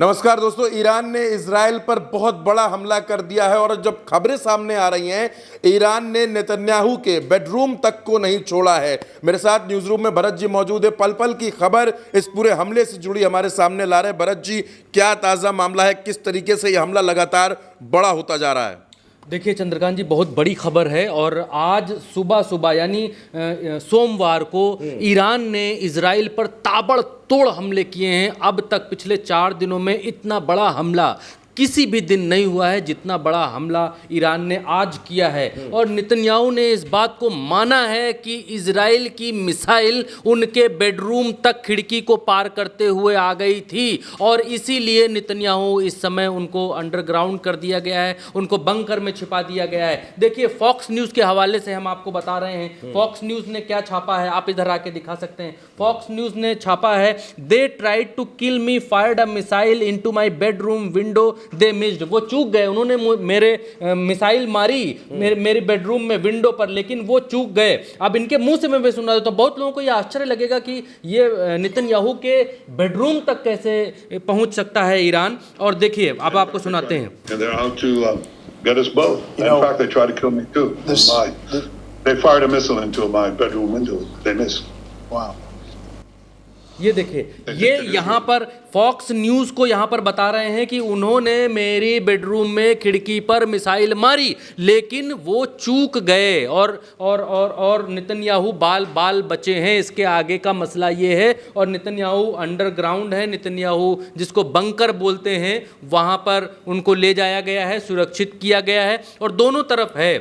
नमस्कार दोस्तों, ईरान ने इजराइल पर बहुत बड़ा हमला कर दिया है और जब खबरें सामने आ रही हैं, ईरान ने नेतन्याहू के बेडरूम तक को नहीं छोड़ा है। मेरे साथ न्यूज रूम में भरत जी मौजूद है, पल पल की खबर इस पूरे हमले से जुड़ी हमारे सामने ला रहे। भरत जी, क्या ताज़ा मामला है, किस तरीके से यह हमला लगातार बड़ा होता जा रहा है? देखिए चंद्रकांत जी, बहुत बड़ी खबर है और आज सुबह सुबह यानी सोमवार को ईरान ने इजराइल पर ताबड़तोड़ हमले किए हैं। अब तक पिछले 4 दिनों में इतना बड़ा हमला किसी भी दिन नहीं हुआ है जितना बड़ा हमला ईरान ने आज किया है। और नेतन्याहू ने इस बात को माना है कि इजराइल की मिसाइल उनके बेडरूम तक खिड़की को पार करते हुए आ गई थी और इसीलिए नेतन्याहू इस समय उनको अंडरग्राउंड कर दिया गया है, उनको बंकर में छिपा दिया गया है। देखिए, फॉक्स न्यूज़ के हवाले से हम आपको बता रहे हैं, फॉक्स न्यूज़ ने क्या छापा है, आप इधर आके दिखा सकते हैं। फॉक्स न्यूज़ ने छापा है, they tried to kill me, fired a missile into my bedroom window, they missed. वो चूक गए, उन्होंने मेरे मिसाइल मारी मेरे बेडरूम में विंडो पर, लेकिन वो चूक गए। अब इनके मुंह से मैं सुना देता हूं, बहुत लोगों को ये आश्चर्य लगेगा कि ये नेतन्याहू के बेडरूम तक कैसे पहुंच सकता है ईरान। और देखिए, अब आपको सुनाते हैं। Get us both. In fact, they tried to kill me too. They fired a missile into my bedroom window. They missed. Wow. ये देखिए, ये यहाँ पर फॉक्स न्यूज़ को यहाँ पर बता रहे हैं कि उन्होंने मेरी बेडरूम में खिड़की पर मिसाइल मारी लेकिन वो चूक गए और नेतन्याहू बाल बचे हैं। इसके आगे का मसला ये है। और नेतन्याहू अंडरग्राउंड है, नेतन्याहू जिसको बंकर बोलते हैं, वहाँ पर उनको ले जाया गया है, सुरक्षित किया गया है। और दोनों तरफ है,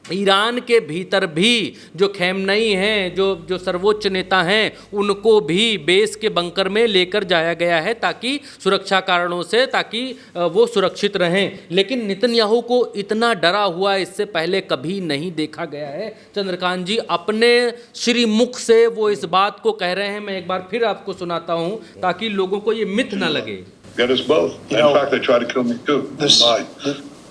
ईरान के भीतर भी जो खैमनई हैं, जो सर्वोच्च नेता हैं, उनको भी बेस के बंकर में लेकर जाया गया है ताकि सुरक्षा कारणों से, ताकि वो सुरक्षित रहें। लेकिन नेतन्याहू को इतना डरा हुआ इससे पहले कभी नहीं देखा गया है। चंद्रकांत जी, अपने श्रीमुख से वो इस बात को कह रहे हैं। मैं एक बार फिर आपको सुनाता हूं ताकि लोगों को ये मिथ ना लगे। Get us both. In fact, they tried to kill me too.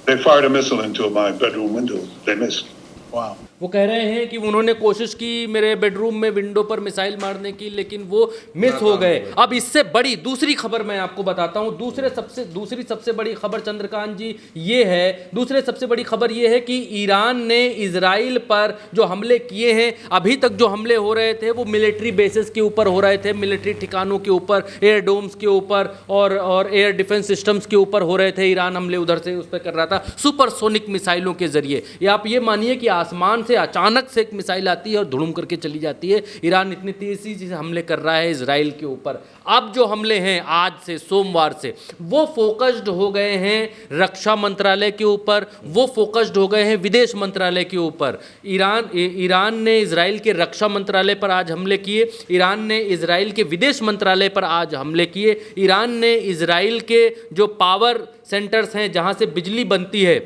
They fired a missile into my bedroom window. They missed. Wow. वो कह रहे हैं कि उन्होंने कोशिश की मेरे बेडरूम में विंडो पर मिसाइल मारने की, लेकिन वो मिस हो गए। अब इससे बड़ी दूसरी खबर मैं आपको बताता हूँ। दूसरी सबसे बड़ी खबर चंद्रकांत जी ये है, दूसरे सबसे बड़ी खबर ये है कि ईरान ने इजराइल पर जो हमले किए हैं, अभी तक जो हमले हो रहे थे वो मिलिट्री बेसिस के ऊपर हो रहे थे, मिलिट्री ठिकानों के ऊपर, एयर डोम्स के ऊपर और एयर डिफेंस सिस्टम्स के ऊपर हो रहे थे। ईरान हमले उधर से उस पर कर रहा था सुपरसोनिक मिसाइलों के जरिए। या आप ये मानिए कि आसमान से अचानक से एक मिसाइल आती है और धुड़ुम करके चली जाती है। ईरान इतनी तेजी से हमले कर रहा है इजराइल के ऊपर। अब जो हमले हैं आज से, सोमवार से, वो फोकस्ड हो गए हैं रक्षा मंत्रालय के ऊपर, वो फोकस्ड हो गए हैं विदेश मंत्रालय के ऊपर। ईरान ने इजराइल के रक्षा मंत्रालय पर आज हमले किए, ईरान ने इजराइल के विदेश मंत्रालय पर आज हमले किए, ईरान ने इजराइल के जो पावर सेंटर्स हैं, जहाँ से बिजली बनती है,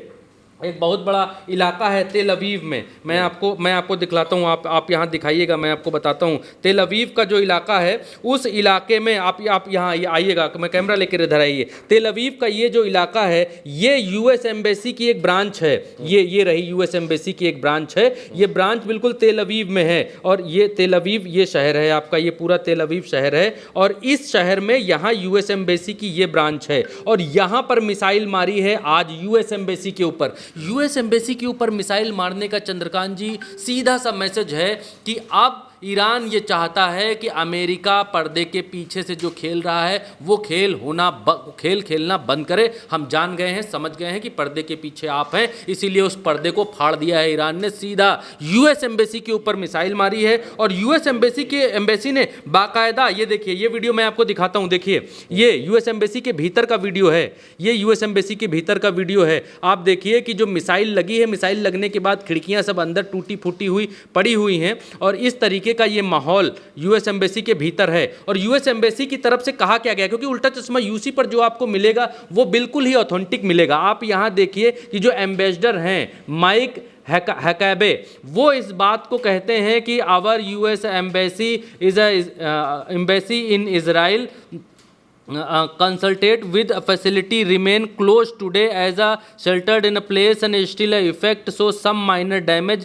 एक बहुत बड़ा इलाका है तेल अवीव में। मैं आपको दिखलाता हूँ, आप यहाँ दिखाइएगा, मैं आपको बताता हूँ। तेल अवीव का जो इलाका है, उस इलाके में आप यहाँ आइएगा, मैं कैमरा लेकर इधर आइए। तेल अवीव का ये जो इलाका है, ये यूएस एम्बेसी की एक ब्रांच है। ये रही यूएस एम्बेसी की एक ब्रांच है। ये ब्रांच बिल्कुल तेल अवीव में है और ये तेल अवीव, ये शहर है आपका, ये पूरा तेल अवीव शहर है। और इस शहर में यहाँ यूएस एम्बेसी की ये ब्रांच है और यहाँ पर मिसाइल मारी है आज यूएस एम्बेसी के ऊपर। यूएस एम्बेसी के ऊपर मिसाइल मारने का चंद्रकांत जी सीधा सा मैसेज है कि अब ईरान ये चाहता है कि अमेरिका पर्दे के पीछे से जो खेल रहा है वो खेल खेलना बंद करे। हम जान गए हैं, समझ गए हैं कि पर्दे के पीछे आप हैं, इसीलिए उस पर्दे को फाड़ दिया है ईरान ने। सीधा यूएस एम्बेसी के ऊपर मिसाइल मारी है और यूएस एम्बेसी ने बाकायदा, ये देखिए, ये वीडियो मैं आपको दिखाता हूँ। देखिए, ये यूएस एम्बेसी के भीतर का वीडियो है, ये यूएस एम्बेसी के भीतर का वीडियो है। आप देखिए कि जो मिसाइल लगी है, मिसाइल लगने के बाद खिड़कियाँ सब अंदर टूटी फूटी हुई पड़ी हुई हैं और इस तरीके का ये माहौल यूएस एम्बेसी के भीतर है। और यूएस एम्बेसी की तरफ से कहा क्या गया, क्योंकि उल्टा चश्मा यूसी पर जो आपको मिलेगा वो बिल्कुल ही ऑथेंटिक मिलेगा। आप यहां देखिए कि जो एम्बेसडर हैं माइक हैकाबे, वो इस बात को कहते हैं कि our US embassy is a embassy in Israel consulted with a facility remain closed today as a sheltered in a place and still a effect, so some minor damage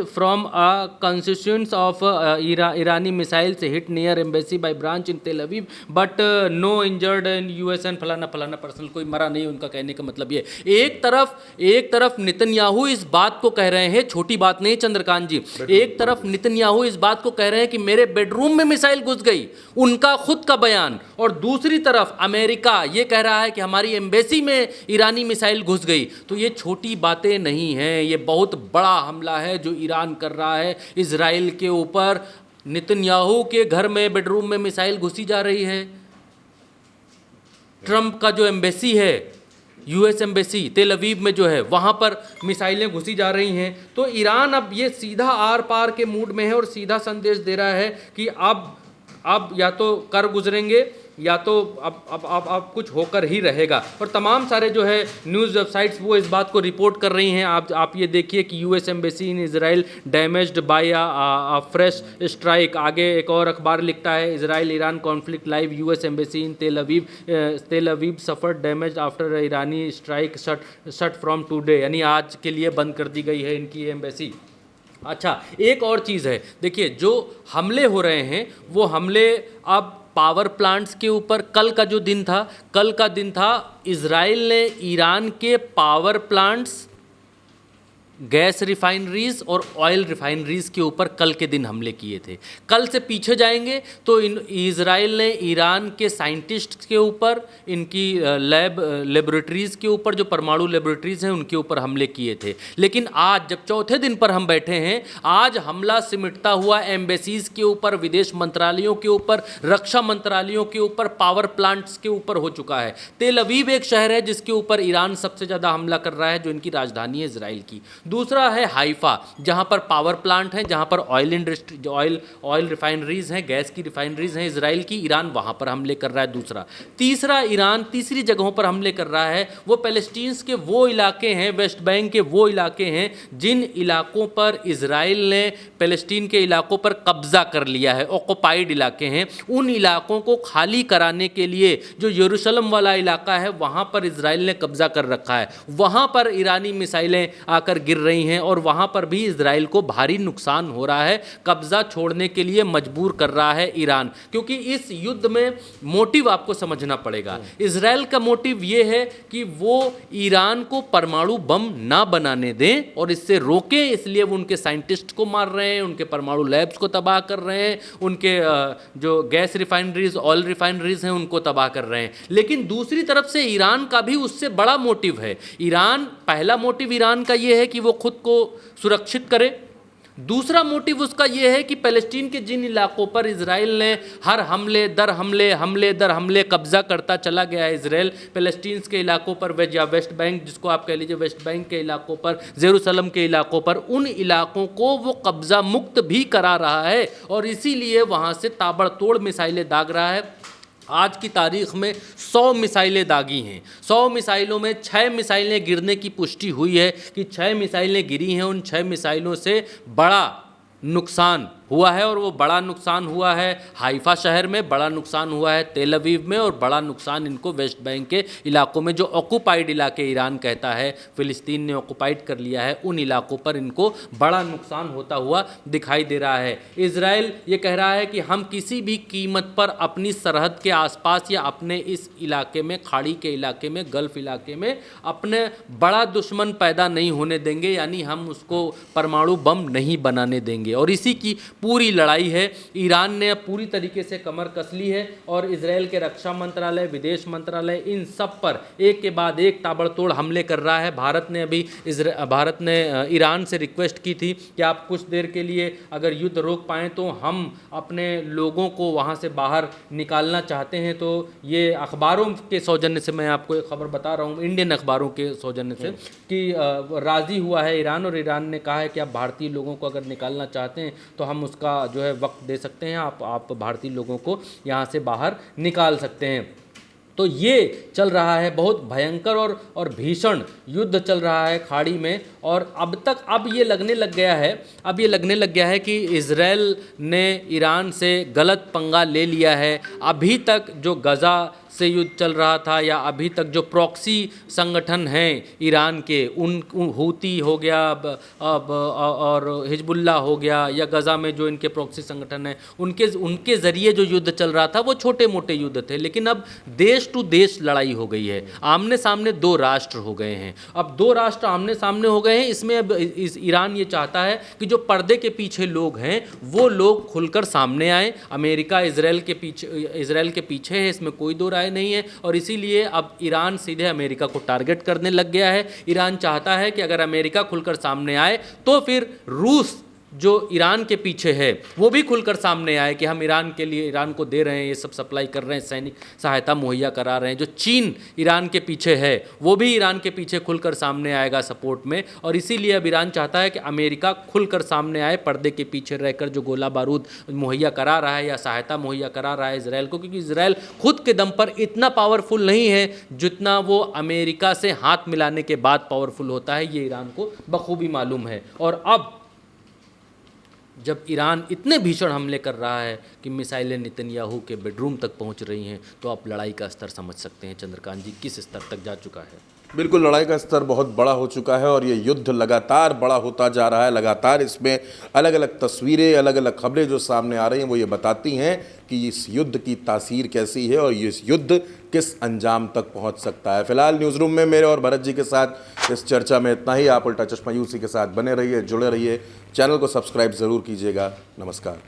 from a constituents of Irani missiles hit near embassy by branch in Tel Aviv, but no injured in US and फलाना फलाना personal, कोई मरा नहीं। उनका कहने का मतलब ये, एक तरफ नेतन्याहू इस बात को कह रहे हैं, छोटी बात नहीं चंद्रकांत जी, एक तरफ नेतन्याहू इस बात को कह रहे हैं कि मेरे बेडरूम में मिसाइल घुस गई, उनका खुद का बयान, और दूसरी तरफ अमेरिका ये कह रहा है कि हमारी एम्बेसी में ईरानी मिसाइल घुस गई। तो ये छोटी बातें नहीं हैं, ये बहुत बड़ा हमला है जो ईरान कर रहा है इजराइल के ऊपर। नेतन्याहू के घर में बेडरूम में मिसाइल घुसी जा रही है। ट्रंप का जो एम्बेसी है, यूएस एम्बेसी तेल अवीव में जो है, वहाँ पर मिसाइलें घुसी जा रही हैं। तो ईरान अब ये सीधा आर पार के मूड में है और सीधा संदेश दे रहा है कि अब या तो कर गुजरेंगे या तो अब कुछ होकर ही रहेगा। और तमाम सारे जो है न्यूज़ वेबसाइट्स वो इस बात को रिपोर्ट कर रही हैं। आप ये देखिए कि US embassy in Israel damaged by a fresh strike. आगे एक और अखबार लिखता है Israel Iran conflict live, US embassy in Tel Aviv suffered damage after Iranian strike shut from today, यानी आज के लिए बंद कर दी गई है इनकी एम्बेसी। अच्छा, एक और चीज़ है, देखिए जो हमले हो रहे हैं वो हमले अब पावर प्लांट्स के ऊपर, कल का दिन था इजराइल ने ईरान के पावर प्लांट्स, गैस रिफाइनरीज और ऑयल रिफाइनरीज के ऊपर कल के दिन हमले किए थे। कल से पीछे जाएंगे तो इजराइल ने ईरान के साइंटिस्ट के ऊपर, इनकी लेबोरेटरीज के ऊपर, जो परमाणु लेबोरेटरीज हैं उनके ऊपर हमले किए थे। लेकिन आज जब चौथे दिन पर हम बैठे हैं, आज हमला सिमटता हुआ एम्बेसीज के ऊपर, विदेश मंत्रालयों के ऊपर, रक्षा मंत्रालयों के ऊपर, पावर प्लांट्स के ऊपर हो चुका है। तेल अवीव एक शहर है जिसके ऊपर ईरान सबसे ज़्यादा हमला कर रहा है, जो इनकी राजधानी है इजराइल की। दूसरा है हाइफा, जहां पर पावर प्लांट हैं, जहां पर ऑयल इंडस्ट्री, ऑयल रिफाइनरीज हैं, गैस की रिफाइनरीज हैं इजराइल की, ईरान वहां पर हमले कर रहा है। दूसरा, तीसरा, ईरान तीसरी जगहों पर हमले कर रहा है, वो पैलेस्टीन्स के वो इलाके हैं, वेस्ट बैंक के वो इलाके हैं जिन इलाकों पर इजराइल ने पैलेस्टीन के इलाकों पर कब्जा कर लिया है, ऑक्युपाइड इलाके हैं। उन इलाकों को खाली कराने के लिए जो यरूशलेम वाला इलाका है वहां पर इजराइल ने कब्जा कर रखा है, वहां पर ईरानी मिसाइलें आकर गिर रही हैं और वहां पर भी इजराइल को भारी नुकसान हो रहा है। कब्जा छोड़ने के लिए मजबूर कर रहा है ईरान, क्योंकि इस युद्ध में मोटिव आपको समझना पड़ेगा। इजराइल का मोटिव ये है कि वो ईरान को परमाणु बम ना बनाने दें और इससे रोकें, इसलिए वो उनके साइंटिस्ट को मार रहे हैं, उनके परमाणु लैब्स को तबाह कर रहे हैं, उनके जो गैस रिफाइनरीज, ऑयल रिफाइनरीज हैं उनको तबाह कर रहे हैं। लेकिन दूसरी तरफ से ईरान का भी उससे बड़ा मोटिव है। पहला मोटिव ईरान का ये है कि वो खुद को सुरक्षित करे। दूसरा मोटिव उसका यह है कि पैलेस्टीन के जिन इलाकों पर इजराइल ने हर हमले दर हमले कब्जा करता चला गया है, इजराइल पैलेस्टीन के इलाकों पर, या वेस्ट बैंक जिसको आप कह लीजिए, वेस्ट बैंक के इलाकों पर, जेरूसलम के इलाकों पर, उन इलाकों को वो कब्जा मुक्त भी करा रहा है और इसीलिए वहाँ से ताबड़तोड़ मिसाइलें दाग रहा है। आज की तारीख में 100 मिसाइलें दागी हैं। 100 मिसाइलों में 6 मिसाइलें गिरने की पुष्टि हुई है कि 6 मिसाइलें गिरी हैं। उन 6 मिसाइलों से बड़ा नुकसान हुआ है और वो बड़ा नुकसान हुआ है हाइफा शहर में, बड़ा नुकसान हुआ है तेल अवीव में और बड़ा नुकसान इनको वेस्ट बैंक के इलाकों में, जो ऑक्युपाइड इलाके ईरान कहता है फिलिस्तीन ने ऑक्युपाइड कर लिया है, उन इलाकों पर इनको बड़ा नुकसान होता हुआ दिखाई दे रहा है। इजराइल ये कह रहा है कि हम किसी भी कीमत पर अपनी सरहद के आसपास या अपने इस इलाके में, खाड़ी के इलाके में, गल्फ इलाके में अपने बड़ा दुश्मन पैदा नहीं होने देंगे, यानी हम उसको परमाणु बम नहीं बनाने देंगे। और इसी की पूरी लड़ाई है। ईरान ने पूरी तरीके से कमर कस ली है और इजराइल के रक्षा मंत्रालय, विदेश मंत्रालय, इन सब पर एक के बाद एक ताबड़तोड़ हमले कर रहा है। भारत ने ईरान से रिक्वेस्ट की थी कि आप कुछ देर के लिए अगर युद्ध रोक पाएँ तो हम अपने लोगों को वहाँ से बाहर निकालना चाहते हैं। तो ये अखबारों के सौजन्य से मैं आपको एक खबर बता रहा हूँ, इंडियन अखबारों के सौजन्य से, कि राज़ी हुआ है ईरान और ईरान ने कहा है कि आप भारतीय लोगों को अगर निकालना चाहते हैं तो हम उसका जो है वक्त दे सकते हैं, आप भारतीय लोगों को यहाँ से बाहर निकाल सकते हैं। तो ये चल रहा है, बहुत भयंकर और भीषण युद्ध चल रहा है खाड़ी में। और अब ये लगने लग गया है कि इजराइल ने ईरान से गलत पंगा ले लिया है। अभी तक जो गज़ा से युद्ध चल रहा था, या अभी तक जो प्रॉक्सी संगठन हैं ईरान के, उन हूती हो गया और हिजबुल्ला हो गया, या गज़ा में जो इनके प्रॉक्सी संगठन हैं, उनके ज़रिए जो युद्ध चल रहा था वो छोटे मोटे युद्ध थे। लेकिन अब देश टू देश लड़ाई हो गई है, आमने सामने दो राष्ट्र हो गए हैं। अब दो राष्ट्र आमने सामने हो गए हैं, इसमें अब ईरान ये चाहता है कि जो पर्दे के पीछे लोग हैं वो लोग खुलकर सामने आए। अमेरिका इजराइल के पीछे है, इसमें कोई दो राय नहीं है। और इसीलिए अब ईरान सीधे अमेरिका को टारगेट करने लग गया है। ईरान चाहता है कि अगर अमेरिका खुलकर सामने आए तो फिर रूस जो ईरान के पीछे है वो भी खुलकर सामने आए कि हम ईरान को दे रहे हैं, ये सब सप्लाई कर रहे हैं, सैनिक सहायता मुहैया करा रहे हैं। जो चीन ईरान के पीछे है वो भी ईरान के पीछे खुलकर सामने आएगा सपोर्ट में। और इसीलिए अब ईरान चाहता है कि अमेरिका खुलकर सामने आए, पर्दे के पीछे रहकर जो गोला बारूद मुहैया करा रहा है या सहायता मुहैया करा रहा है इसराइल को, क्योंकि इसराइल खुद के दम पर इतना पावरफुल नहीं है जितना वो अमेरिका से हाथ मिलाने के बाद पावरफुल होता है। ये ईरान को बखूबी मालूम है। और अब जब ईरान इतने भीषण हमले कर रहा है कि मिसाइलें नेतन्याहू के बेडरूम तक पहुंच रही हैं, तो आप लड़ाई का स्तर समझ सकते हैं चंद्रकांत जी किस स्तर तक जा चुका है। बिल्कुल, लड़ाई का स्तर बहुत बड़ा हो चुका है और ये युद्ध लगातार बड़ा होता जा रहा है। लगातार इसमें अलग अलग तस्वीरें, अलग अलग खबरें जो सामने आ रही हैं वो ये बताती हैं कि इस युद्ध की तासीर कैसी है और इस युद्ध किस अंजाम तक पहुंच सकता है। फिलहाल न्यूज़ रूम में मेरे और भरत जी के साथ इस चर्चा में इतना ही। आप उल्टा चश्मा यूसी के साथ बने रहिए, जुड़े रहिए, चैनल को सब्सक्राइब ज़रूर कीजिएगा। नमस्कार।